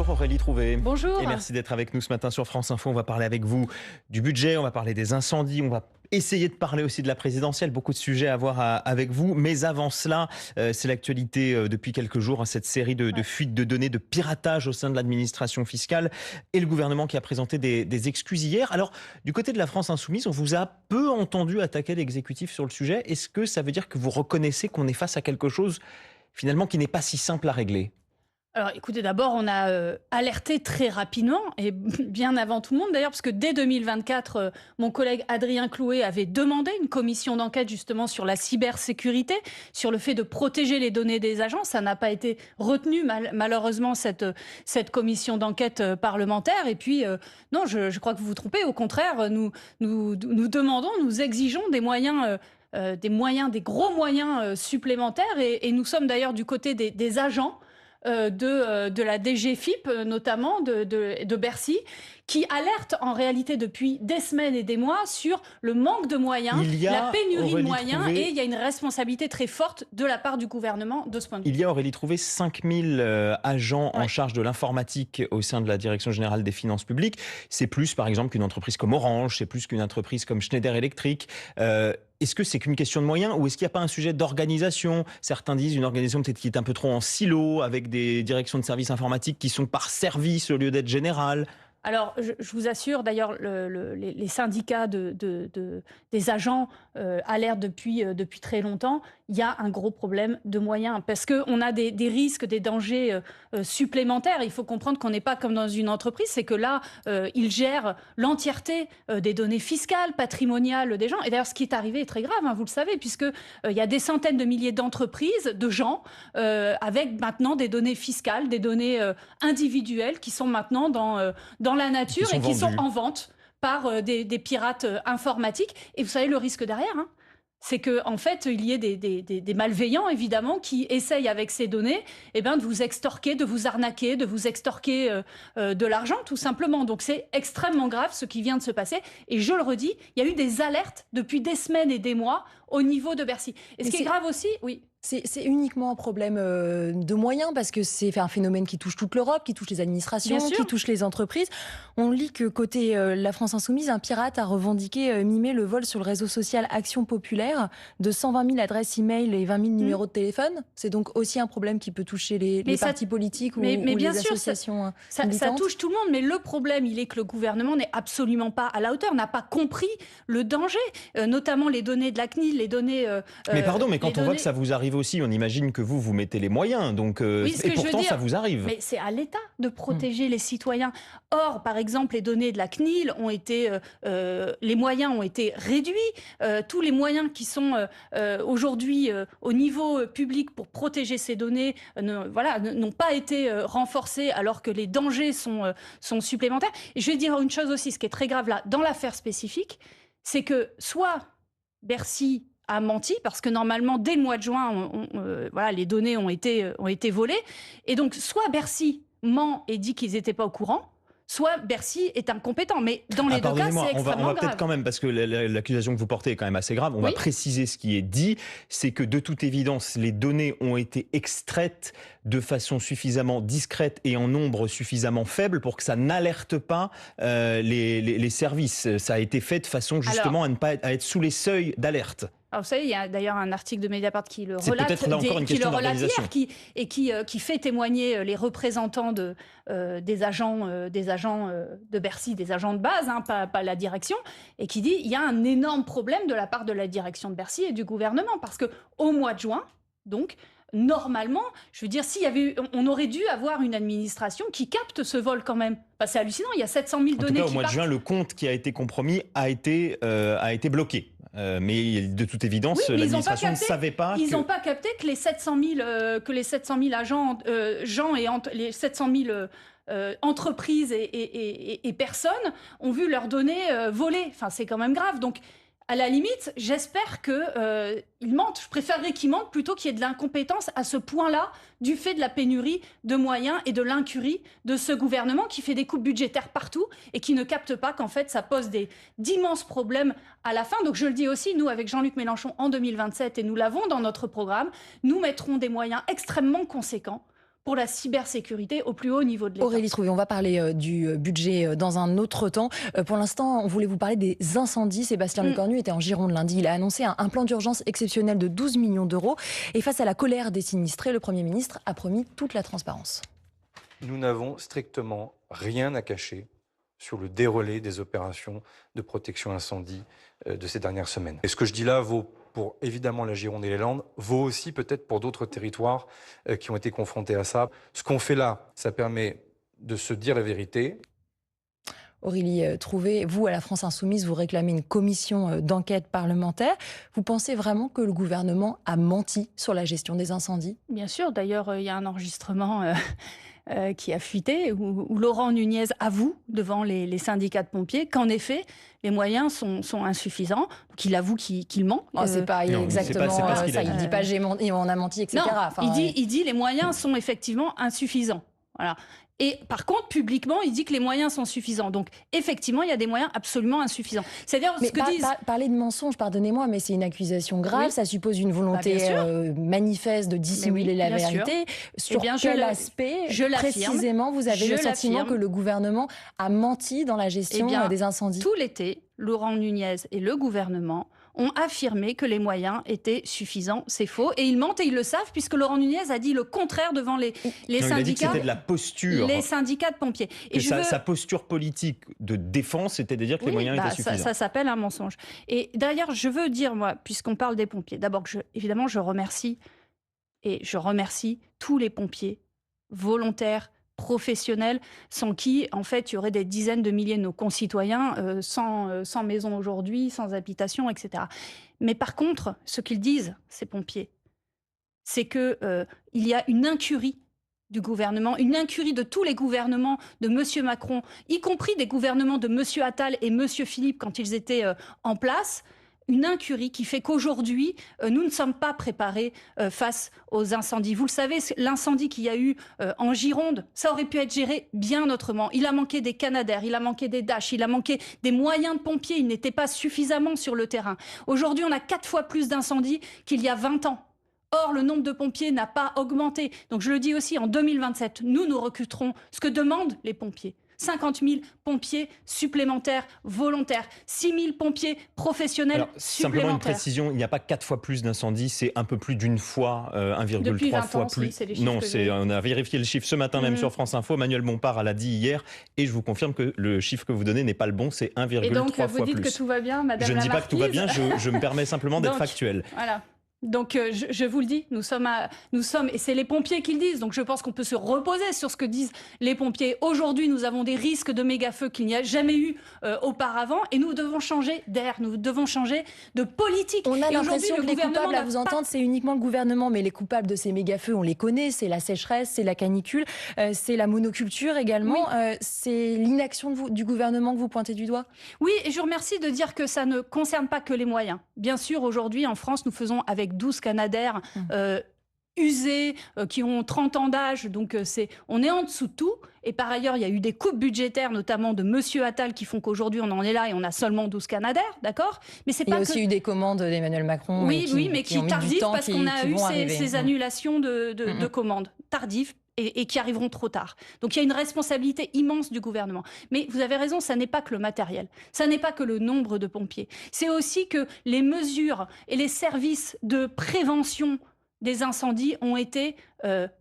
Bonjour Aurélie Trouvé. Bonjour. Et merci d'être avec nous ce matin sur France Info. On va parler avec vous du budget, on va parler des incendies, on va essayer de parler aussi de la présidentielle. Beaucoup de sujets à voir avec vous. Mais avant cela, c'est l'actualité depuis quelques jours, hein, cette série de fuites de données, de piratage au sein de l'administration fiscale et le gouvernement qui a présenté des excuses hier. Alors, du côté de la France Insoumise, on vous a peu entendu attaquer l'exécutif sur le sujet. Est-ce que ça veut dire que vous reconnaissez qu'on est face à quelque chose finalement qui n'est pas si simple à régler ? Alors écoutez, d'abord on a alerté très rapidement et bien avant tout le monde d'ailleurs, parce que dès 2024, mon collègue Adrien Clouet avait demandé une commission d'enquête justement sur la cybersécurité, sur le fait de protéger les données des agents. Ça n'a pas été retenu malheureusement cette commission d'enquête parlementaire. Et puis non, je crois que vous vous trompez. Au contraire, nous demandons, nous exigeons des moyens. Des gros moyens supplémentaires et nous sommes d'ailleurs du côté des agents de la DGFiP, notamment de Bercy, qui alerte en réalité depuis des semaines et des mois sur le manque de moyens, la pénurie de moyens, et il y a une responsabilité très forte de la part du gouvernement de ce point de vue. Il y a, Aurélie Trouvé, 5000 agents en charge de l'informatique au sein de la Direction générale des finances publiques. C'est plus, par exemple, qu'une entreprise comme Orange, c'est plus qu'une entreprise comme Schneider Electric. Est-ce que c'est qu'une question de moyens ou est-ce qu'il n'y a pas un sujet d'organisation ? Certains disent une organisation peut-être qui est un peu trop en silo, avec des directions de services informatiques qui sont par service au lieu d'être générales. Alors, je vous assure, d'ailleurs, les syndicats des agents alertent depuis très longtemps. Il y a un gros problème de moyens parce qu'on a des risques, des dangers supplémentaires. Il faut comprendre qu'on n'est pas comme dans une entreprise, c'est que là, ils gèrent l'entièreté des données fiscales, patrimoniales des gens. Et d'ailleurs, ce qui est arrivé est très grave, hein, vous le savez, puisque il y a des centaines de milliers d'entreprises, de gens, avec maintenant des données fiscales, des données individuelles qui sont maintenant dans la nature et qui sont en vente par des pirates informatiques. Et vous savez le risque derrière, hein, c'est qu'en fait, il y ait des malveillants, évidemment, qui essayent avec ces données de vous extorquer, de vous arnaquer, de vous extorquer de l'argent, tout simplement. Donc c'est extrêmement grave ce qui vient de se passer. Et je le redis, il y a eu des alertes depuis des semaines et des mois au niveau de Bercy. Et ce qui est grave aussi, oui. C'est uniquement un problème de moyens parce que c'est un phénomène qui touche toute l'Europe, qui touche les administrations, qui touche les entreprises. On lit que côté la France Insoumise, un pirate a revendiqué mi-mai le vol sur le réseau social Action Populaire de 120 000 adresses e-mail et 20 000 numéros de téléphone. C'est donc aussi un problème qui peut toucher les partis politiques ou les associations militantes. Ça touche tout le monde, mais le problème, il est que le gouvernement n'est absolument pas à la hauteur, n'a pas compris le danger, notamment les données de la CNIL, les données... mais pardon, mais quand on voit que ça vous arrive aussi, on imagine que vous mettez les moyens, donc et pourtant ça vous arrive. Mais c'est à l'État de protéger les citoyens. Or, par exemple, les données de la CNIL ont été, les moyens ont été réduits. Tous les moyens qui sont aujourd'hui au niveau public pour protéger ces données, n'ont pas été renforcés, alors que les dangers sont supplémentaires. Et je vais dire une chose aussi, ce qui est très grave là, dans l'affaire spécifique, c'est que soit Bercy a menti, parce que normalement, dès le mois de juin, les données ont été volées. Et donc, soit Bercy ment et dit qu'ils n'étaient pas au courant, soit Bercy est incompétent. Mais dans les deux cas, c'est extrêmement grave. On va peut-être quand même, parce que l'accusation que vous portez est quand même assez grave, on va préciser ce qui est dit. C'est que de toute évidence, les données ont été extraites de façon suffisamment discrète et en nombre suffisamment faible pour que ça n'alerte pas les services. Ça a été fait de façon justement à être sous les seuils d'alerte. Alors vous savez, il y a d'ailleurs un article de Mediapart qui le relate, c'est peut-être là encore une question d'organisation, qui fait témoigner les représentants des agents de Bercy, des agents de base, hein, pas la direction, et qui dit il y a un énorme problème de la part de la direction de Bercy et du gouvernement, parce que au mois de juin, donc normalement, je veux dire, on aurait dû avoir une administration qui capte ce vol quand même. Enfin, c'est hallucinant, il y a 700 000 données qui partent. Au mois de juin, le compte qui a été compromis a été bloqué. Mais de toute évidence, l'administration ne savait pas. Ils n'ont pas capté que les 700 000 agents, les 700 000 entreprises et personnes ont vu leurs données volées. Enfin, c'est quand même grave. Donc, à la limite, j'espère qu'ils mentent. Je préférerais qu'ils mentent plutôt qu'il y ait de l'incompétence à ce point-là du fait de la pénurie de moyens et de l'incurie de ce gouvernement qui fait des coupes budgétaires partout et qui ne capte pas qu'en fait ça pose d'immenses problèmes à la fin. Donc je le dis aussi, nous avec Jean-Luc Mélenchon en 2027, et nous l'avons dans notre programme, nous mettrons des moyens extrêmement conséquents pour la cybersécurité au plus haut niveau de l'État. Aurélie Trouvé, on va parler du budget dans un autre temps. Pour l'instant, on voulait vous parler des incendies. Sébastien Lecornu était en Gironde lundi. Il a annoncé un plan d'urgence exceptionnel de 12 millions d'euros. Et face à la colère des sinistrés, le Premier ministre a promis toute la transparence. Nous n'avons strictement rien à cacher sur le déroulé des opérations de protection incendie de ces dernières semaines. Et ce que je dis là vaut pour évidemment la Gironde et les Landes, vaut aussi peut-être pour d'autres territoires qui ont été confrontés à ça. Ce qu'on fait là, ça permet de se dire la vérité. Aurélie Trouvé, vous, à la France Insoumise, vous réclamez une commission d'enquête parlementaire. Vous pensez vraiment que le gouvernement a menti sur la gestion des incendies ? Bien sûr, d'ailleurs, il y a un enregistrement qui a fuité, où Laurent Nunez avoue devant les syndicats de pompiers qu'en effet, les moyens sont insuffisants, qu'il avoue qu'il ment. C'est pas exactement ça, il dit pas on a menti, etc. Non, il dit les moyens sont effectivement insuffisants. Voilà. Et par contre, publiquement, il dit que les moyens sont suffisants. Donc, effectivement, il y a des moyens absolument insuffisants. C'est-à-dire ce que disent... Parler de mensonge, pardonnez-moi, mais c'est une accusation grave. Oui. Ça suppose une volonté manifeste de dissimuler la vérité. Sur quel aspect, précisément, vous avez le sentiment que le gouvernement a menti dans la gestion des incendies ? Tout l'été, Laurent Nunez et le gouvernement ont affirmé que les moyens étaient suffisants. C'est faux. Et ils mentent et ils le savent, puisque Laurent Nunez a dit le contraire devant les syndicats. Il a dit que c'était de la posture. Les syndicats de pompiers. Et sa posture politique de défense, c'était de dire que les moyens étaient suffisants. Ça s'appelle un mensonge. Et d'ailleurs, je veux dire, moi, puisqu'on parle des pompiers, d'abord, évidemment, je remercie tous les pompiers volontaires, professionnels, sans qui, en fait, il y aurait des dizaines de milliers de nos concitoyens sans maison aujourd'hui, sans habitation, etc. Mais par contre, ce qu'ils disent, ces pompiers, c'est qu'il y a une incurie du gouvernement, une incurie de tous les gouvernements de M. Macron, y compris des gouvernements de M. Attal et M. Philippe quand ils étaient en place. Une incurie qui fait qu'aujourd'hui, nous ne sommes pas préparés face aux incendies. Vous le savez, l'incendie qu'il y a eu en Gironde, ça aurait pu être géré bien autrement. Il a manqué des Canadair, il a manqué des Dash, il a manqué des moyens de pompiers. Ils n'étaient pas suffisamment sur le terrain. Aujourd'hui, on a 4 fois plus d'incendies qu'il y a 20 ans. Or, le nombre de pompiers n'a pas augmenté. Donc, je le dis aussi, en 2027, nous recruterons ce que demandent les pompiers. 50 000 pompiers supplémentaires volontaires, 6 000 pompiers professionnels supplémentaires. Simplement une précision, il n'y a pas 4 fois plus d'incendies, c'est un peu plus d'une fois, 1,3 fois plus. Non, on a vérifié le chiffre ce matin même sur France Info, Manuel Bompard l'a dit hier, et je vous confirme que le chiffre que vous donnez n'est pas le bon, c'est 1,3 fois plus. Et donc vous dites que tout va bien, Madame la Marquise ? Je ne dis pas que tout va bien, je me permets simplement d'être factuel. Voilà. Donc, je vous le dis, nous sommes, et c'est les pompiers qui le disent, donc je pense qu'on peut se reposer sur ce que disent les pompiers. Aujourd'hui, nous avons des risques de méga-feux qu'il n'y a jamais eu auparavant, et nous devons changer d'air, nous devons changer de politique. On a l'impression que les coupables, à vous entendre, c'est uniquement le gouvernement, mais les coupables de ces méga-feux, on les connaît, c'est la sécheresse, c'est la canicule, c'est la monoculture également, c'est l'inaction du gouvernement que vous pointez du doigt ? Oui, et je vous remercie de dire que ça ne concerne pas que les moyens. Bien sûr, aujourd'hui, en France, nous faisons avec 12 Canadair usés, qui ont 30 ans d'âge, donc on est en dessous de tout. Et par ailleurs, il y a eu des coupes budgétaires, notamment de M. Attal, qui font qu'aujourd'hui, on en est là et on a seulement 12 Canadair, d'accord ? Mais c'est pas il y a aussi eu des commandes d'Emmanuel Macron. Oui, mais qui tardivent parce qu'on a eu ces annulations de commandes tardives. Et qui arriveront trop tard. Donc il y a une responsabilité immense du gouvernement. Mais vous avez raison, ça n'est pas que le matériel, ça n'est pas que le nombre de pompiers. C'est aussi que les mesures et les services de prévention des incendies ont été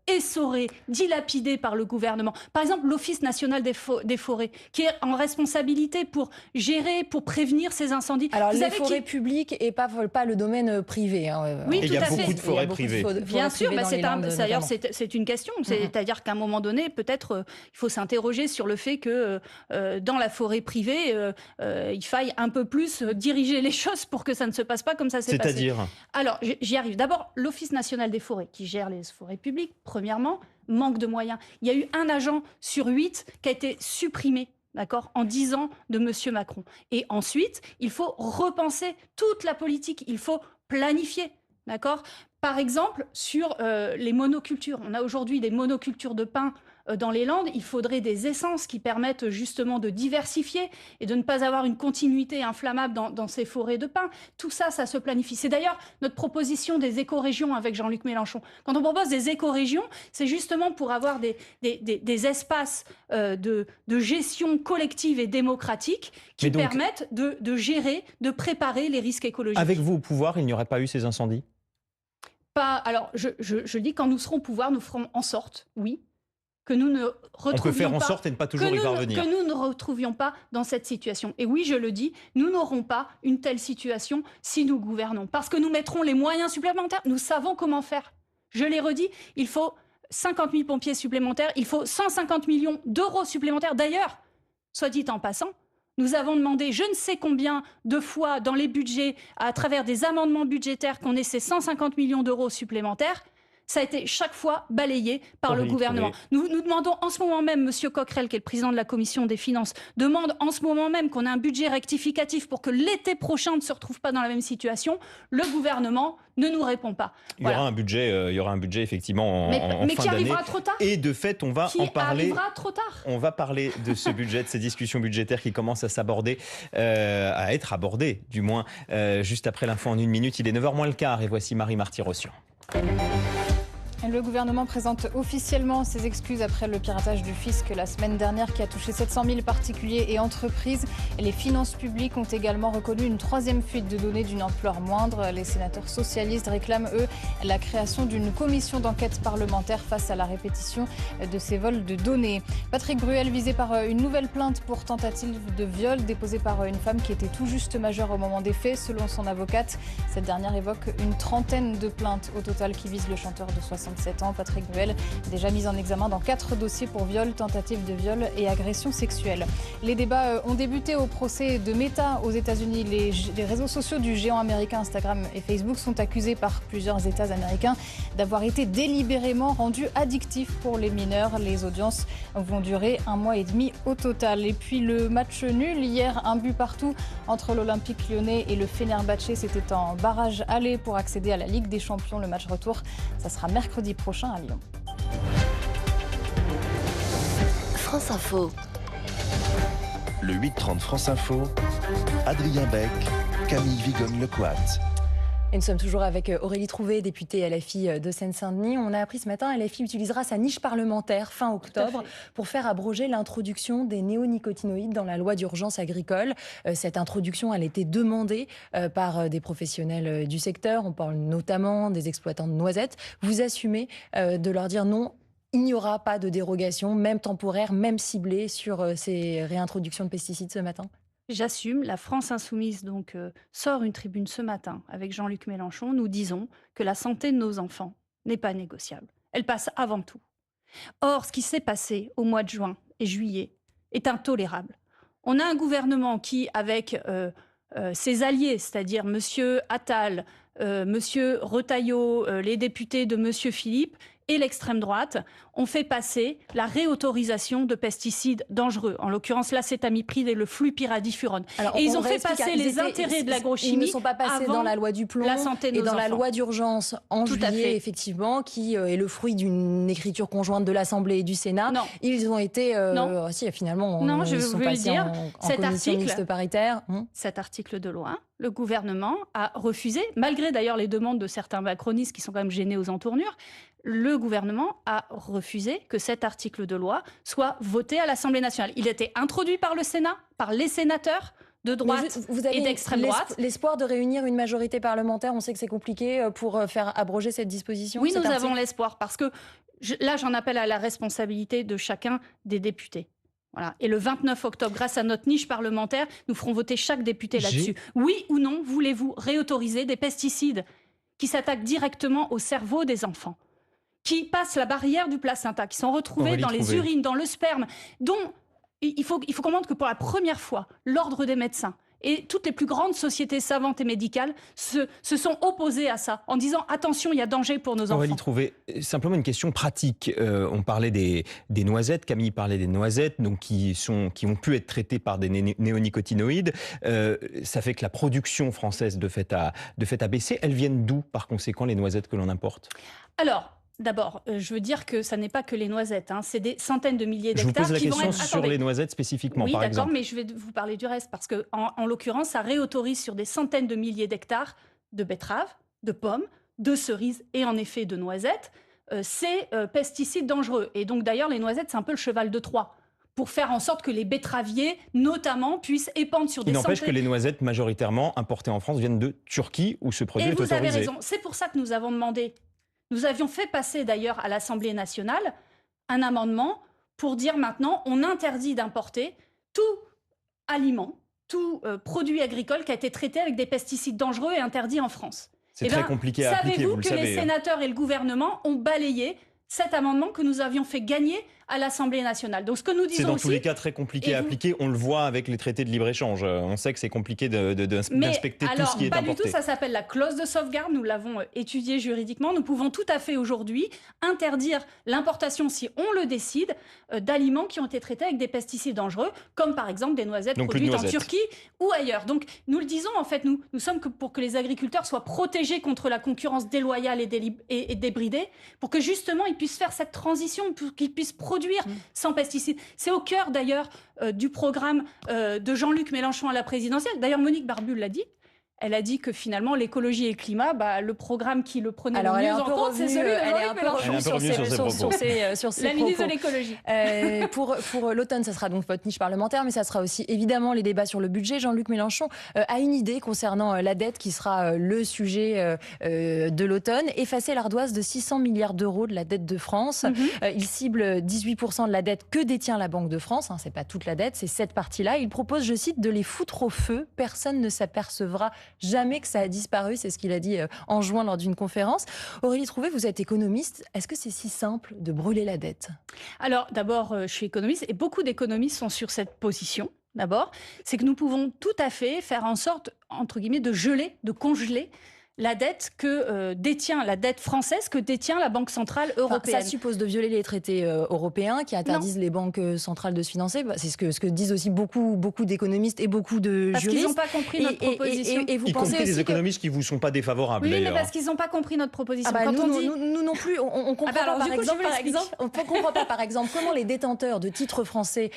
essorés, dilapidés par le gouvernement. Par exemple, l'Office national des forêts, qui est en responsabilité pour gérer, pour prévenir ces incendies. Alors, les forêts publiques et pas le domaine privé. Hein. Oui, tout à fait. Il y a beaucoup de forêts privées. Bien sûr, c'est une question. C'est-à-dire qu'à un moment donné, peut-être, il faut s'interroger sur le fait que dans la forêt privée, il faille un peu plus diriger les choses pour que ça ne se passe pas comme ça s'est passé. C'est-à-dire ? Alors, j'y arrive. D'abord, l'Office national des forêts, qui gère les forêts publiques, premièrement, manque de moyens. Il y a eu un agent sur 8 qui a été supprimé, d'accord, en 10 ans de M. Macron. Et ensuite, il faut repenser toute la politique, il faut planifier, d'accord ? Par exemple, sur les monocultures. On a aujourd'hui des monocultures de pin dans les Landes, il faudrait des essences qui permettent justement de diversifier et de ne pas avoir une continuité inflammable dans ces forêts de pins. Tout ça, ça se planifie. C'est d'ailleurs notre proposition des écorégions avec Jean-Luc Mélenchon. Quand on propose des écorégions, c'est justement pour avoir des espaces de gestion collective et démocratique qui permettent de gérer, de préparer les risques écologiques. Avec vous au pouvoir, il n'y aurait pas eu ces incendies ? Alors, je dis quand nous serons au pouvoir, nous ferons en sorte, oui, que nous ne retrouvions on peut faire en sorte et ne pas toujours y parvenir. Que nous ne retrouvions pas dans cette situation. Et oui, je le dis, nous n'aurons pas une telle situation si nous gouvernons. Parce que nous mettrons les moyens supplémentaires. Nous savons comment faire. Je l'ai redit, il faut 50 000 pompiers supplémentaires, il faut 150 millions d'euros supplémentaires. D'ailleurs, soit dit en passant, nous avons demandé je ne sais combien de fois dans les budgets, à travers des amendements budgétaires, qu'on ait ces 150 millions d'euros supplémentaires. Ça a été chaque fois balayé par le gouvernement. Nous demandons en ce moment même, M. Coquerel, qui est le président de la Commission des Finances, demande en ce moment même qu'on ait un budget rectificatif pour que l'été prochain ne se retrouve pas dans la même situation. Le gouvernement ne nous répond pas. Il y aura un budget effectivement en fin d'année. Mais qui arrivera trop tard. Et de fait, on va en parler. Qui arrivera trop tard. On va parler de ce budget, de ces discussions budgétaires qui commencent à s'aborder, à être abordées, du moins, juste après l'info en 1 minute. Il est 9h moins le quart et voici Marie Marty-Rossian. Le gouvernement présente officiellement ses excuses après le piratage du fisc la semaine dernière qui a touché 700 000 particuliers et entreprises. Les finances publiques ont également reconnu une 3e fuite de données d'une ampleur moindre. Les sénateurs socialistes réclament, eux, la création d'une commission d'enquête parlementaire face à la répétition de ces vols de données. Patrick Bruel visé par une nouvelle plainte pour tentative de viol déposée par une femme qui était tout juste majeure au moment des faits. Selon son avocate, cette dernière évoque une 30aine de plaintes au total qui visent le chanteur de 67 ans, Patrick Bruel, déjà mis en examen dans 4 dossiers pour viol, tentative de viol et agression sexuelle. Les débats ont débuté au procès de Meta aux États-Unis. Les réseaux sociaux du géant américain Instagram et Facebook sont accusés par plusieurs États américains d'avoir été délibérément rendus addictifs pour les mineurs. Les audiences vont durer 1 mois et demi au total. Et puis le match nul hier, 1 but partout entre l'Olympique lyonnais et le Fenerbahçe. C'était en barrage aller pour accéder à la Ligue des Champions. Le match retour, ça sera mercredi prochain à Lyon. France Info. Le 8h30 France Info, Adrien Beck, Camille Vigogne-Lecoat. Et nous sommes toujours avec Aurélie Trouvé, députée LFI de Seine-Saint-Denis. On a appris ce matin, LFI utilisera sa niche parlementaire fin octobre pour faire abroger l'introduction des néonicotinoïdes dans la loi d'urgence agricole. Cette introduction, elle était demandée par des professionnels du secteur. On parle notamment des exploitants de noisettes. Vous assumez de leur dire non, il n'y aura pas de dérogation, même temporaire, même ciblée, sur ces réintroductions de pesticides ce matin ? J'assume, la France Insoumise sort une tribune ce matin avec Jean-Luc Mélenchon. Nous disons que la santé de nos enfants n'est pas négociable. Elle passe avant tout. Or, ce qui s'est passé au mois de juin et juillet est intolérable. On a un gouvernement qui, avec ses alliés, c'est-à-dire M. Attal, M. Retailleau, les députés de M. Philippe, et l'extrême droite ont fait passer la réautorisation de pesticides dangereux, en l'occurrence l'acétamipride et le flupiradifurone. Et ils ont fait passer les intérêts de l'agrochimie. Ils ne sont pas passés dans la loi du plomb et dans la loi d'urgence en juillet, effectivement, qui est le fruit d'une écriture conjointe de l'Assemblée et du Sénat. Non. Ils ont été, finalement, non, je ils sont veux passés le dire, en commission mixte paritaire. Cet article de loi, le gouvernement a refusé, malgré d'ailleurs les demandes de certains macronistes qui sont quand même gênés aux entournures, le gouvernement a refusé que cet article de loi soit voté à l'Assemblée nationale. Il a été introduit par le Sénat, par les sénateurs de droite et d'extrême droite. L'espoir de réunir une majorité parlementaire, on sait que c'est compliqué pour faire abroger cette disposition. Oui, nous avons l'espoir, parce que là, j'en appelle à la responsabilité de chacun des députés. Voilà. Et le 29 octobre, grâce à notre niche parlementaire, nous ferons voter chaque député là-dessus. Oui ou non, voulez-vous réautoriser des pesticides qui s'attaquent directement au cerveau des enfants, qui passent la barrière du placenta, qui sont retrouvés dans les urines, dans le sperme, dont il faut comprendre que pour la première fois, l'Ordre des médecins et toutes les plus grandes sociétés savantes et médicales se sont opposées à ça, en disant attention, il y a danger pour nos enfants. Aurélie Trouvé, simplement une question pratique. On parlait des noisettes, Camille parlait des noisettes, donc qui ont pu être traitées par des néonicotinoïdes. Ça fait que la production française de fait a baissé. Elles viennent d'où, par conséquent, les noisettes que l'on importe ? Alors, d'abord, je veux dire que ça n'est pas que les noisettes, hein, c'est des centaines de milliers Je vous d'hectares pose la qui vont question être... sur les noisettes spécifiquement, Oui, par d'accord, exemple. mais je vais vous parler du reste, parce que en l'occurrence, ça réautorise sur des centaines de milliers d'hectares de betteraves, de pommes, de cerises et en effet de noisettes, ces pesticides dangereux. Et donc d'ailleurs, les noisettes, c'est un peu le cheval de Troie, pour faire en sorte que les betteraviers, notamment, puissent épandre sur des Il centaines... n'empêche que les noisettes majoritairement importées en France viennent de Turquie, où ce produit est autorisé. Et vous avez raison, c'est pour ça que nous avons demandé, nous avions fait passer d'ailleurs à l'Assemblée nationale un amendement pour dire maintenant on interdit d'importer tout aliment, tout produit agricole qui a été traité avec des pesticides dangereux et interdit en France. C'est très compliqué à appliquer, vous le savez. Savez-vous que les sénateurs et le gouvernement ont balayé cet amendement que nous avions fait gagner à l'Assemblée nationale. Donc ce que nous disons c'est dans aussi, tous les cas très compliqué à appliquer. On le voit avec les traités de libre-échange. On sait que c'est compliqué d'inspecter tout ce qui est pas importé. du tout, ça s'appelle la clause de sauvegarde. Nous l'avons étudié juridiquement. Nous pouvons tout à fait aujourd'hui interdire l'importation, si on le décide, d'aliments qui ont été traités avec des pesticides dangereux, comme par exemple des noisettes produites en Turquie ou ailleurs. Donc nous le disons, en fait, nous sommes pour que les agriculteurs soient protégés contre la concurrence déloyale et débridée, pour que justement ils puissent faire cette transition, pour qu'ils puissent produire sans pesticides. C'est au cœur d'ailleurs du programme de Jean-Luc Mélenchon à la présidentielle. D'ailleurs, Monique Barbu l'a dit. Elle a dit que finalement, l'écologie et le climat, le programme qui le prenait le mieux en compte, c'est celui de Jean-Luc Mélenchon. sur ses la propos. ministre de l'écologie. Pour l'automne, ça sera donc votre niche parlementaire, mais ça sera aussi évidemment les débats sur le budget. Jean-Luc Mélenchon a une idée concernant la dette qui sera le sujet de l'automne. Effacer l'ardoise de 600 milliards d'euros de la dette de France. Il cible 18% de la dette que détient la Banque de France. C'est pas toute la dette, c'est cette partie-là. Il propose, je cite, de les foutre au feu. Personne ne s'apercevra jamais que ça a disparu, c'est ce qu'il a dit en juin lors d'une conférence. Aurélie Trouvé, vous êtes économiste. Est-ce que c'est si simple de brûler la dette ? Alors d'abord, je suis économiste et beaucoup d'économistes sont sur cette position. D'abord, c'est que nous pouvons tout à fait faire en sorte, entre guillemets, de geler, de congeler la dette que détient la dette française, que détient la Banque centrale européenne. Ça suppose de violer les traités européens qui interdisent les banques centrales de se financer. C'est ce que disent aussi beaucoup d'économistes et beaucoup de juristes. Parce qu'ils n'ont pas compris notre proposition. Et vous y pensez compris des aussi économistes qui ne vous sont pas défavorables. Oui, d'ailleurs. mais parce qu'ils n'ont pas compris notre proposition. Nous non plus, on ne comprend pas, par exemple, comment les détenteurs de titres français,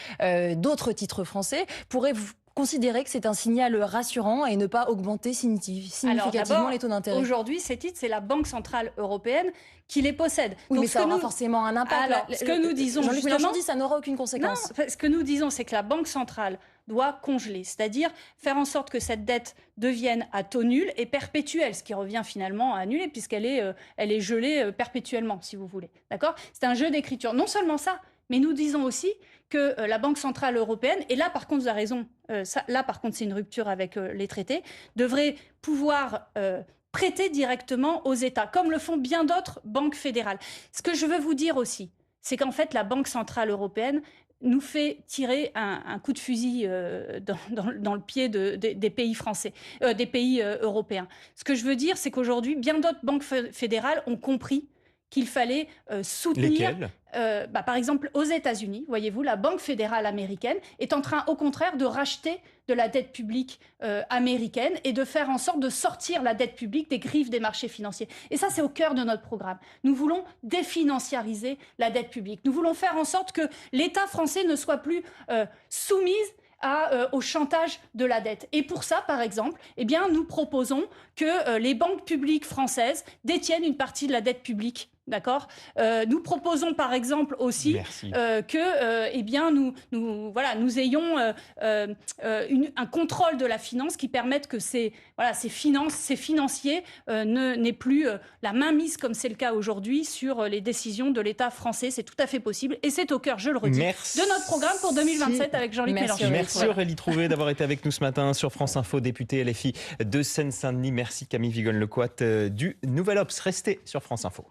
d'autres titres français, pourraient considérer que c'est un signal rassurant et ne pas augmenter significativement les taux d'intérêt. Aujourd'hui, ces titres, c'est la Banque centrale européenne qui les possède. Oui, donc, mais ça aura forcément un impact. Alors, ce que nous disons, Jean-Luc Mélenchon dit ça n'aura aucune conséquence. Non, ce que nous disons, c'est que la Banque centrale doit congeler, c'est-à-dire faire en sorte que cette dette devienne à taux nul et perpétuelle, ce qui revient finalement à annuler, puisqu'elle est gelée perpétuellement, si vous voulez. D'accord ? C'est un jeu d'écriture. Non seulement ça, mais nous disons aussi que la Banque centrale européenne, et là par contre vous avez raison, là par contre c'est une rupture avec les traités, devrait pouvoir prêter directement aux États, comme le font bien d'autres banques fédérales. Ce que je veux vous dire aussi, c'est qu'en fait la Banque centrale européenne nous fait tirer un coup de fusil dans le pied des pays français, des pays européens. Ce que je veux dire, c'est qu'aujourd'hui, bien d'autres banques fédérales ont compris qu'il fallait soutenir... Lesquelles ? Par exemple, aux États-Unis, voyez-vous, la Banque fédérale américaine est en train, au contraire, de racheter de la dette publique américaine et de faire en sorte de sortir la dette publique des griffes des marchés financiers. Et ça, c'est au cœur de notre programme. Nous voulons définanciariser la dette publique. Nous voulons faire en sorte que l'État français ne soit plus soumis au chantage de la dette. Et pour ça, par exemple, nous proposons que les banques publiques françaises détiennent une partie de la dette publique. D'accord. Nous proposons par exemple aussi que nous ayons un contrôle de la finance qui permette que ces financiers n'aient plus la main mise comme c'est le cas aujourd'hui sur les décisions de l'État français. C'est tout à fait possible et c'est au cœur, je le redis, de notre programme pour 2027 avec Jean-Luc Mélenchon. Merci Aurélie Trouvé d'avoir été avec nous ce matin sur France Info, députée LFI de Seine-Saint-Denis. Merci Camille Vigonne-Lecoat du Nouvel Obs. Restez sur France Info.